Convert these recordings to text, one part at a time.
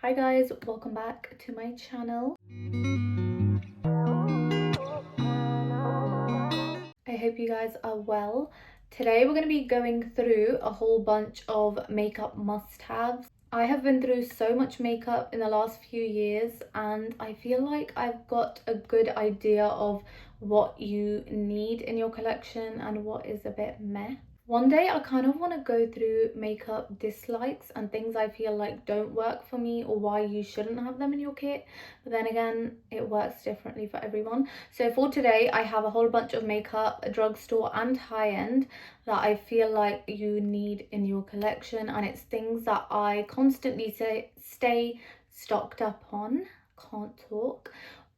Hi guys, welcome back to my channel. I hope you guys are well. Today we're going to be going through a whole bunch of makeup must-haves. I have been through so much makeup in the last few years and I feel like I've got a good idea of what you need in your collection and what is a bit meh. One day I kind of want to go through makeup dislikes and things I feel like don't work for me or why you shouldn't have them in your kit. But then again, it works differently for everyone. So for today, I have a whole bunch of makeup, drugstore and high-end, that I feel like you need in your collection. And it's things that I constantly stay stocked up on. Can't talk.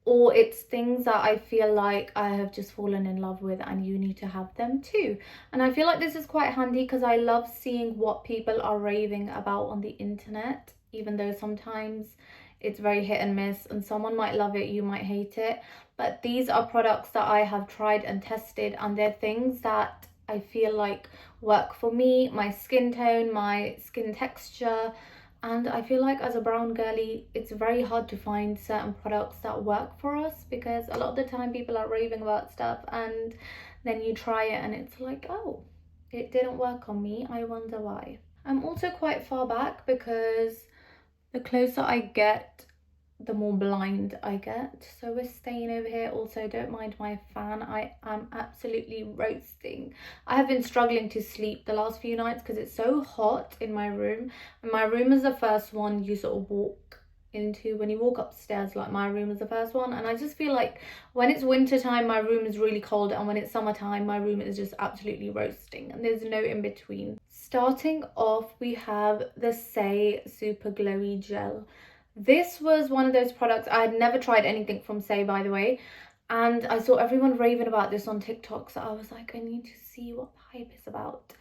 Or it's things that I feel like I have just fallen in love with and you need to have them too. And I feel like this is quite handy because I love seeing what people are raving about on the internet, even though sometimes it's very hit and miss and someone might love it, you might hate it. But these are products that I have tried and tested and they're things that I feel like work for me, my skin tone, my skin texture. And I feel like as a brown girly, it's very hard to find certain products that work for us because a lot of the time people are raving about stuff and then you try it and it's like, oh, it didn't work on me. I wonder why. I'm also quite far back because the closer I get, the more blind I get. So we're staying over here. Also, don't mind my fan. I am absolutely roasting. I have been struggling to sleep the last few nights because it's so hot in my room. And my room is the first one you sort of walk into when you walk upstairs. Like, my room is the first one, and I just feel like when it's winter time my room is really cold, and when it's summertime my room is just absolutely roasting, and there's no in between. Starting off, we have the Saie Super Glowy Gel. This was one of those products. I had never tried anything from Saie, by the way, and I saw everyone raving about this on TikTok, so I was like, I need to see what the hype is about.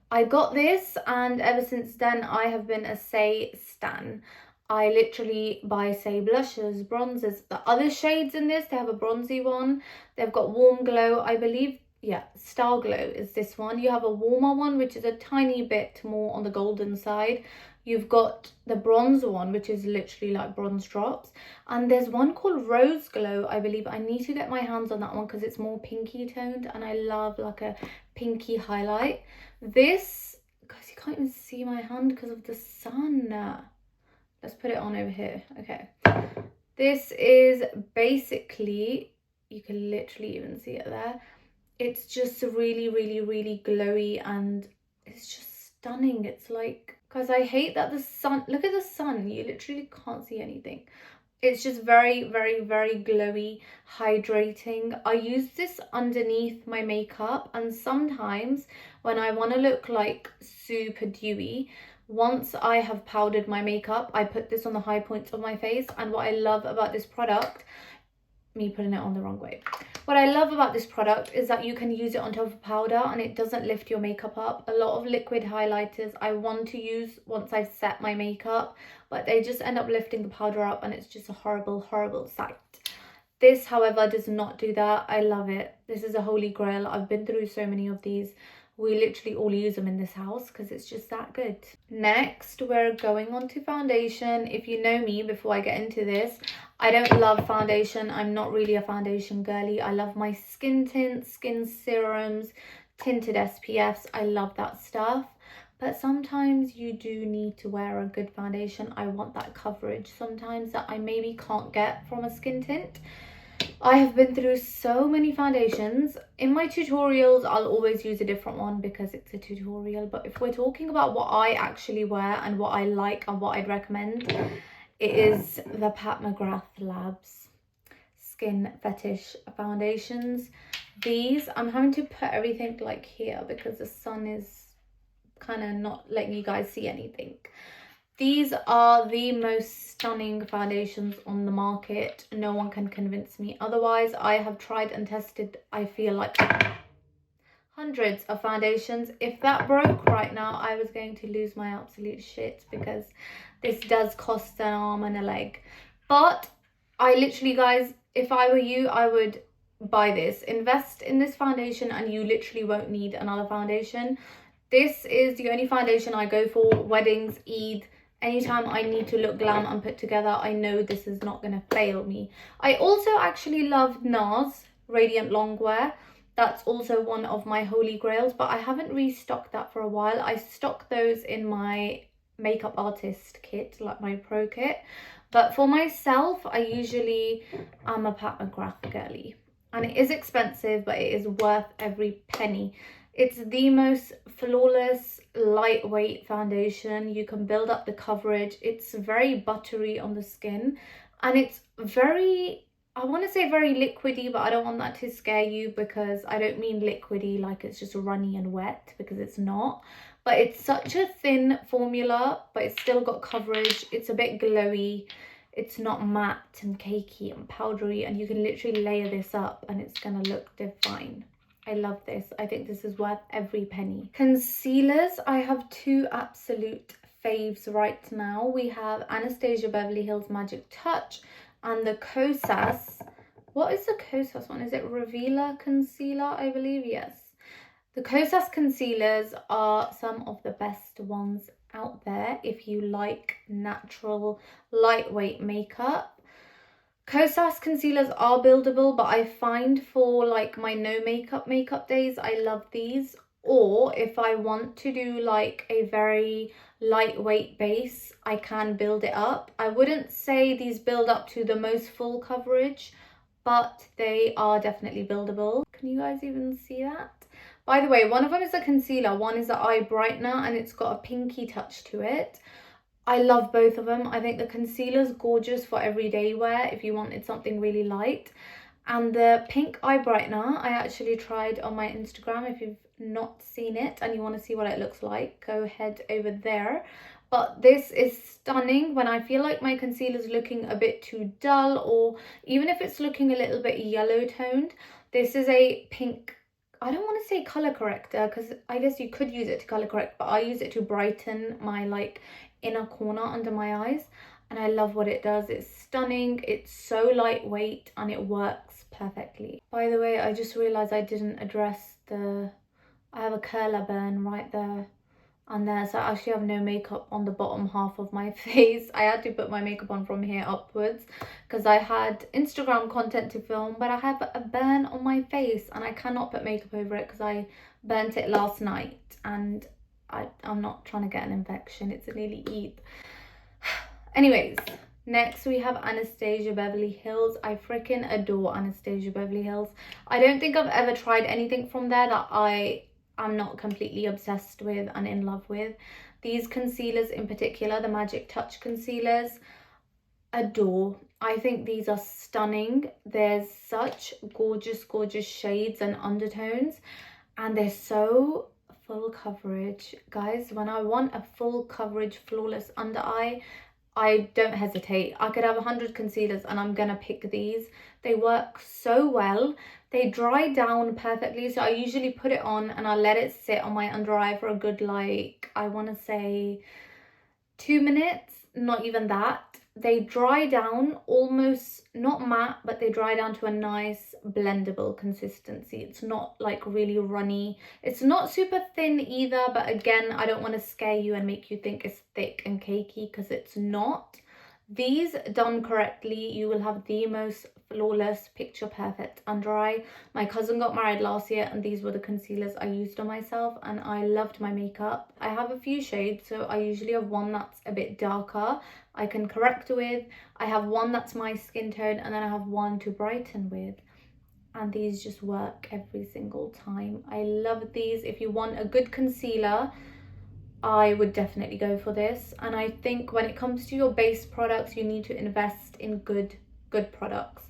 I got this and ever since then I have been a Saie stan. I literally buy Saie blushes, bronzers, the other shades in this. They have a bronzy one, they've got warm glow, I believe. Yeah, starglow is this one. You have a warmer one which is a tiny bit more on the golden side. You've got the bronze one, which is literally like bronze drops. And there's one called Rose Glow, I believe. I need to get my hands on that one because it's more pinky toned and I love like a pinky highlight. This, guys, you can't even see my hand because of the sun. Let's put it on over here. Okay. This is basically, you can literally even see it there. It's just really, really, really glowy and it's just stunning. It's like, guys, I hate that the sun, look at the sun, you literally can't see anything. It's just very, very, very glowy, hydrating. I use this underneath my makeup, and sometimes when I want to look like super dewy, once I have powdered my makeup, I put this on the high points of my face. And what I love about this product, me putting it on the wrong way. What I love about this product is that you can use it on top of powder and it doesn't lift your makeup up. A lot of liquid highlighters I want to use once I've set my makeup, but they just end up lifting the powder up and it's just a horrible, horrible sight. This, however, does not do that. I love it. This is a holy grail. I've been through so many of these. We literally all use them in this house because it's just that good. Next, we're going on to foundation. If you know me, before I get into this, I don't love foundation. I'm not really a foundation girly. I love my skin tints, skin serums, tinted SPFs. I love that stuff. But sometimes you do need to wear a good foundation. I want that coverage sometimes that I maybe can't get from a skin tint. I have been through so many foundations. In my tutorials, I'll always use a different one because it's a tutorial. But if we're talking about what I actually wear and what I like and what I'd recommend, it is the PatMcgrath Labs Skin Fetish foundations. These, I'm having to put everything like here because the sun is kind of not letting you guys see anything. These are the most stunning foundations on the market. No one can convince me otherwise. I have tried and tested, I feel like, hundreds of foundations. If that broke right now, I was going to lose my absolute shit because this does cost an arm and a leg. But I literally, guys, if I were you, I would buy this. Invest in this foundation and you literally won't need another foundation. This is the only foundation I go for. Weddings, Eid, anytime I need to look glam and put together, I know this is not going to fail me. I also actually love NARS Radiant Longwear. That's also one of my holy grails, but I haven't restocked that for a while. I stock those in my makeup artist kit, like my pro kit. But for myself, I usually am a PatMcgrath girly. And it is expensive, but it is worth every penny. It's the most flawless, lightweight foundation. You can build up the coverage. It's very buttery on the skin. And it's very, I want to say very liquidy, but I don't want that to scare you, because I don't mean liquidy like it's just runny and wet, because it's not. But it's such a thin formula, but it's still got coverage. It's a bit glowy. It's not matte and cakey and powdery, and you can literally layer this up and it's gonna look divine. I love this. I think this is worth every penny. Concealers, I have two absolute faves right now. We have Anastasia Beverly Hills Magic Touch and the Kosas. What is the Kosas one? Is it Revealer Concealer, I believe? Yes. The Kosas concealers are some of the best ones out there if you like natural, lightweight makeup. Kosas concealers are buildable, but I find for like my no makeup days, I love these. Or if I want to do like a very lightweight base, I can build it up. I wouldn't say these build up to the most full coverage, but they are definitely buildable. Can you guys even see that? By the way, one of them is a concealer, one is an eye brightener, and it's got a pinky touch to it. I love both of them. I think the concealer's gorgeous for everyday wear if you wanted something really light. And the pink eye brightener, I actually tried on my Instagram. If you've not seen it and you want to see what it looks like, go ahead over there. But this is stunning when I feel like my concealer's looking a bit too dull, or even if it's looking a little bit yellow toned. This is a pink, I don't want to say color corrector, because I guess you could use it to color correct, but I use it to brighten my like inner corner under my eyes, and I love what it does. It's stunning, it's so lightweight, and it works perfectly. By the way, I just realized I didn't address I have a curler burn right there and there, so I actually have no makeup on the bottom half of my face. I had to put my makeup on from here upwards because I had Instagram content to film, but I have a burn on my face and I cannot put makeup over it because I burnt it last night, and I'm not trying to get an infection. It's nearly Eid. Anyways, next we have Anastasia Beverly Hills. I freaking adore Anastasia Beverly Hills. I don't think I've ever tried anything from there that I'm not completely obsessed with and in love with. These concealers in particular, the Magic Touch concealers, adore. I think these are stunning. There's such gorgeous shades and undertones, and they're so full coverage. Guys, when I want a full coverage flawless under eye, I don't hesitate. I could have 100 concealers and I'm gonna pick these. They work so well. They dry down perfectly, so I usually put it on and I let it sit on my under eye for a good, like, I want to say 2 minutes, not even that. They dry down almost, not matte, but they dry down to a nice blendable consistency. It's not like really runny. It's not super thin either, but again, I don't want to scare you and make you think it's thick and cakey, because it's not. These done correctly, you will have the most flawless, picture perfect under eye. My cousin got married last year and these were the concealers I used on myself, and I loved my makeup. I have a few shades, so I usually have one that's a bit darker I can correct with. I have one that's my skin tone, and then I have one to brighten with. And these just work every single time. I love these. If you want a good concealer, I would definitely go for this. And I think when it comes to your base products, you need to invest in good products.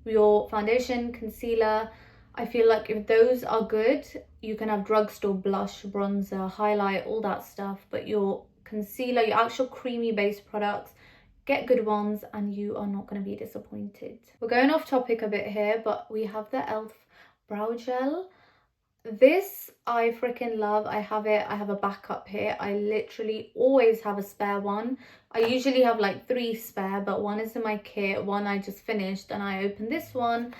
Your foundation, concealer, I feel like if those are good, you can have drugstore blush, bronzer, highlight, all that stuff. But your concealer, your actual creamy base products, get good ones and you are not going to be disappointed. We're going off topic a bit here, but we have the e.l.f. brow gel. This I freaking love. I have it. I have a backup here. I literally always have a spare one. I usually have like 3 spare, but one is in my kit, one I just finished, and I opened this one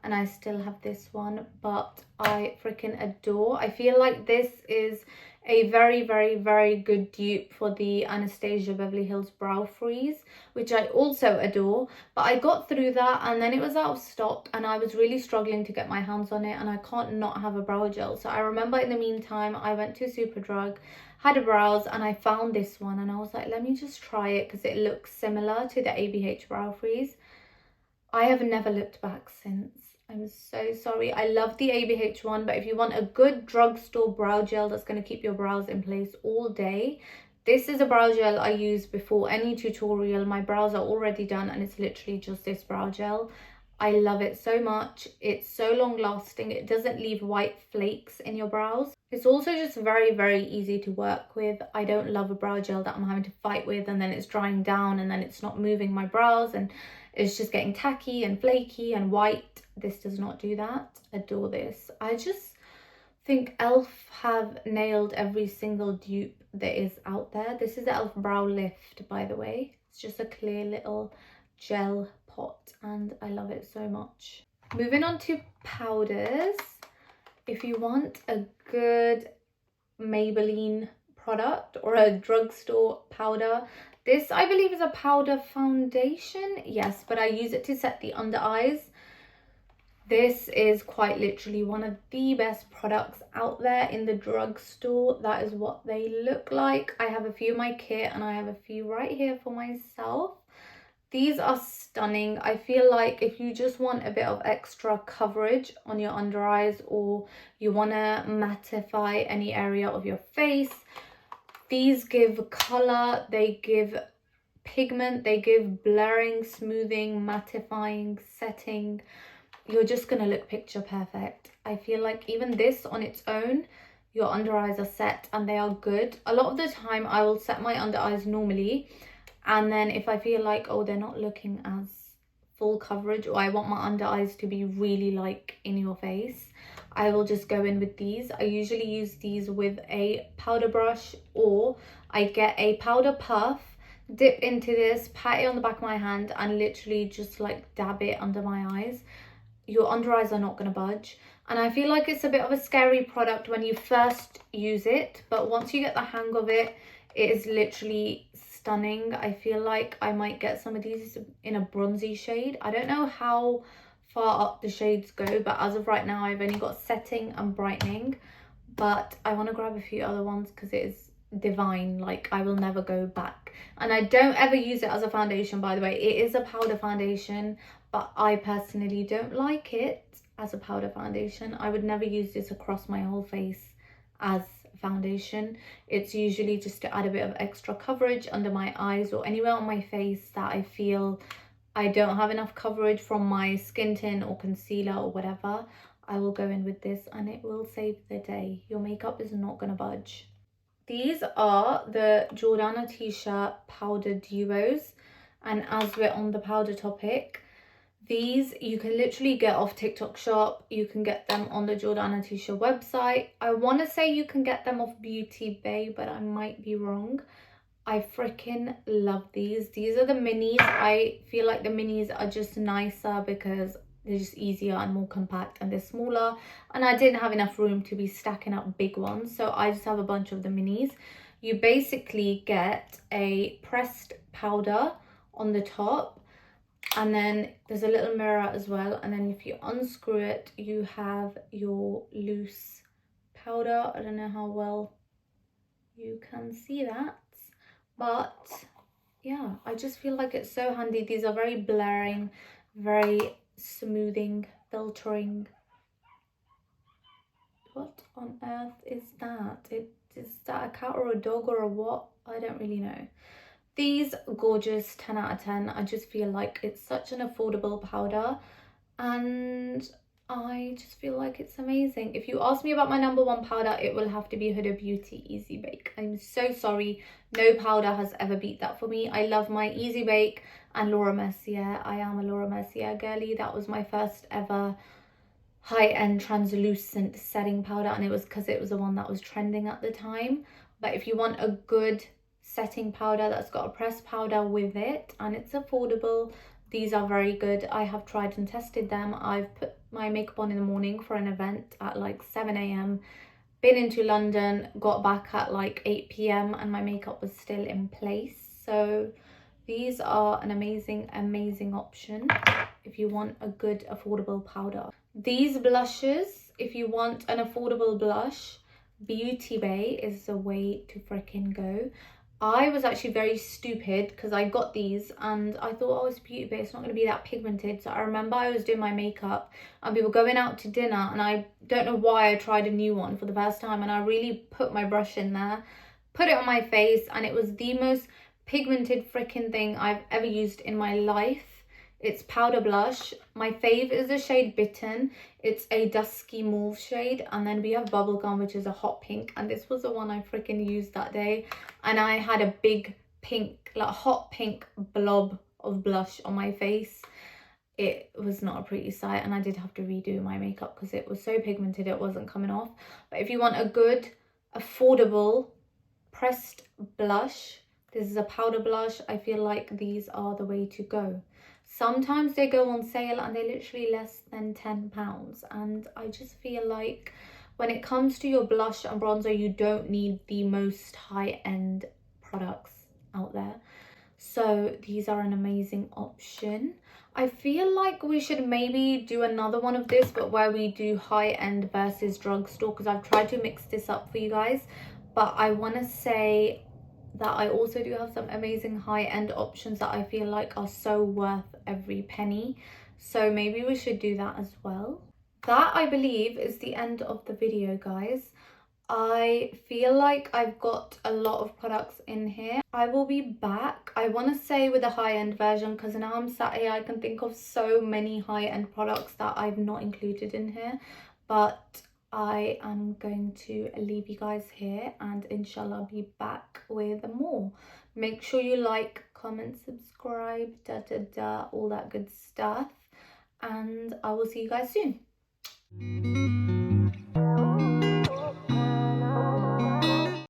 and I still have this one, but I freaking adore. I feel like this is a very, very, very good dupe for the Anastasia Beverly Hills Brow Freeze, which I also adore. But I got through that and then it was out of stock and I was really struggling to get my hands on it, and I can't not have a brow gel. So I remember in the meantime, I went to Superdrug, had a browse, and I found this one and I was like, let me just try it because it looks similar to the ABH Brow Freeze. I have never looked back since. I'm so sorry. I love the ABH one, but if you want a good drugstore brow gel that's going to keep your brows in place all day, this is a brow gel I use before any tutorial. My brows are already done and it's literally just this brow gel. I love it so much. It's so long lasting. It doesn't leave white flakes in your brows. It's also just very, very easy to work with. I don't love a brow gel that I'm having to fight with and then it's drying down and then it's not moving my brows and it's just getting tacky and flaky and white. This does not do that. Adore this. I just think e.l.f. have nailed every single dupe that is out there. This is the e.l.f. Brow Lift, by the way. It's just a clear little gel pot and I love it so much. Moving on to powders. If you want a good Maybelline product or a drugstore powder, this I believe is a powder foundation. Yes, but I use it to set the under eyes. This is quite literally one of the best products out there in the drugstore. That is what they look like. I have a few in my kit and I have a few right here for myself. These are stunning. I feel like if you just want a bit of extra coverage on your under eyes or you want to mattify any area of your face, these give color, they give pigment, they give blurring, smoothing, mattifying, setting. You're just going to look picture perfect. I feel like even this on its own, your under eyes are set and they are good. A lot of the time I will set my under eyes normally, and then if I feel like, oh, they're not looking as full coverage or I want my under eyes to be really like in your face, I will just go in with these. I usually use these with a powder brush, or I get a powder puff, dip into this, pat it on the back of my hand and literally just like dab it under my eyes. Your under eyes are not going to budge. And I feel like it's a bit of a scary product when you first use it, but once you get the hang of it, it is literally stunning. I feel like I might get some of these in a bronzy shade. I don't know how far up the shades go, but as of right now I've only got setting and brightening, but I want to grab a few other ones because it is divine. Like, I will never go back. And I don't ever use it as a foundation, by the way. It is a powder foundation, but I personally don't like it as a powder foundation. I would never use this across my whole face as foundation. It's usually just to add a bit of extra coverage under my eyes or anywhere on my face that I feel I don't have enough coverage from my skin tint or concealer or whatever. I will go in with this and it will save the day. Your makeup is not going to budge. These are the Jordanaticia powder duos, and as we're on the powder topic, these you can literally get off TikTok shop. You can get them on the Jordanaticia website. I want to say you can get them off Beauty Bay, but I might be wrong. I freaking love these. These are the minis. I feel like the minis are just nicer because they're just easier and more compact and they're smaller. And I didn't have enough room to be stacking up big ones, so I just have a bunch of the minis. You basically get a pressed powder on the top, and then there's a little mirror as well, and then if you unscrew it you have your loose powder. I don't know how well you can see that, but yeah, I just feel like it's so handy. These are very blurring, very smoothing, filtering. What on earth is that? Is that a cat or a dog or a what? I don't really know. These gorgeous, 10 out of 10. I just feel like it's such an affordable powder and I just feel like it's amazing. If you ask me about my number one powder, it will have to be Huda Beauty Easy Bake. I'm so sorry, no powder has ever beat that for me. I love my Easy Bake and Laura Mercier. I am a Laura Mercier girly. That was my first ever high-end translucent setting powder, and it was because it was the one that was trending at the time. But if you want a good setting powder that's got a pressed powder with it and it's affordable, these are very good. I have tried and tested them. I've put my makeup on in the morning for an event at like 7 a.m. been into London, got back at like 8 p.m. and my makeup was still in place. So these are an amazing option if you want a good affordable powder. These blushes, if you want an affordable blush, Beauty Bay is the way to freaking go. I was actually very stupid because I got these and I thought, oh, it's Beauty Bay, it's not going to be that pigmented. So I remember I was doing my makeup and we were going out to dinner, and I don't know why I tried a new one for the first time, and I really put my brush in there, put it on my face, and it was the most pigmented freaking thing I've ever used in my life. It's powder blush. My fave is the shade Bitten. It's a dusky mauve shade. And then we have Bubblegum, which is a hot pink. And this was the one I freaking used that day. And I had a big pink, like hot pink blob of blush on my face. It was not a pretty sight. And I did have to redo my makeup because it was so pigmented it wasn't coming off. But if you want a good, affordable, pressed blush, this is a powder blush. I feel like these are the way to go. Sometimes they go on sale and they're literally less than £10. And I just feel like when it comes to your blush and bronzer, you don't need the most high-end products out there. So these are an amazing option. I feel like we should maybe do another one of this, but where we do high-end versus drugstore, because I've tried to mix this up for you guys. But I want to say that I also do have some amazing high-end options that I feel like are so worth every penny. So maybe we should do that as well. That, I believe, is the end of the video, guys. I feel like I've got a lot of products in here. I will be back, I want to say, with a high-end version, because now I'm sat here, I can think of so many high-end products that I've not included in here. But I am going to leave you guys here and inshallah I'll be back with more. Make sure you like, comment, subscribe, all that good stuff. And I will see you guys soon.